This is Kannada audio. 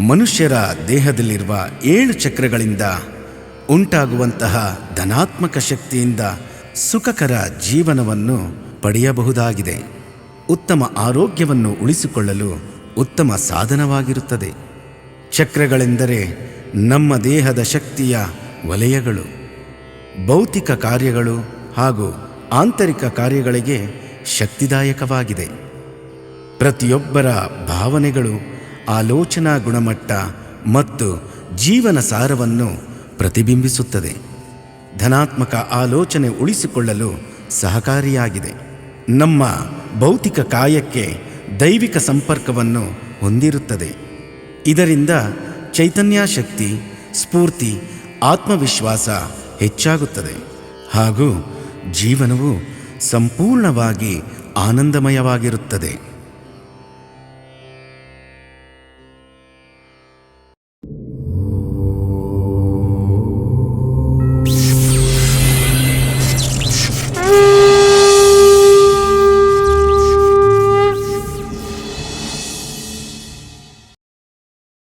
ಮನುಷ್ಯರ ದೇಹದಲ್ಲಿರುವ 7 ಚಕ್ರಗಳಿಂದ ಉಂಟಾಗುವಂತಹ ಧನಾತ್ಮಕ ಶಕ್ತಿಯಿಂದ ಸುಖಕರ ಜೀವನವನ್ನು ಪಡೆಯಬಹುದಾಗಿದೆ. ಉತ್ತಮ ಆರೋಗ್ಯವನ್ನು ಉಳಿಸಿಕೊಳ್ಳಲು ಉತ್ತಮ ಸಾಧನವಾಗಿರುತ್ತದೆ. ಚಕ್ರಗಳೆಂದರೆ ನಮ್ಮ ದೇಹದ ಶಕ್ತಿಯ ವಲಯಗಳು. ಭೌತಿಕ ಕಾರ್ಯಗಳು ಹಾಗೂ ಆಂತರಿಕ ಕಾರ್ಯಗಳಿಗೆ ಶಕ್ತಿದಾಯಕವಾಗಿದೆ. ಪ್ರತಿಯೊಬ್ಬರ ಭಾವನೆಗಳು, ಆಲೋಚನಾ ಗುಣಮಟ್ಟ ಮತ್ತು ಜೀವನ ಸಾರವನ್ನು ಪ್ರತಿಬಿಂಬಿಸುತ್ತದೆ. ಧನಾತ್ಮಕ ಆಲೋಚನೆ ಉಳಿಸಿಕೊಳ್ಳಲು ಸಹಕಾರಿಯಾಗಿದೆ. ನಮ್ಮ ಭೌತಿಕ ಕಾಯಕ್ಕೆ ದೈವಿಕ ಸಂಪರ್ಕವನ್ನು ಹೊಂದಿರುತ್ತದೆ. ಇದರಿಂದ ಚೈತನ್ಯ ಶಕ್ತಿ, ಸ್ಫೂರ್ತಿ, ಆತ್ಮವಿಶ್ವಾಸ ಹೆಚ್ಚಾಗುತ್ತದೆ ಹಾಗೂ ಜೀವನವು ಸಂಪೂರ್ಣವಾಗಿ ಆನಂದಮಯವಾಗಿರುತ್ತದೆ.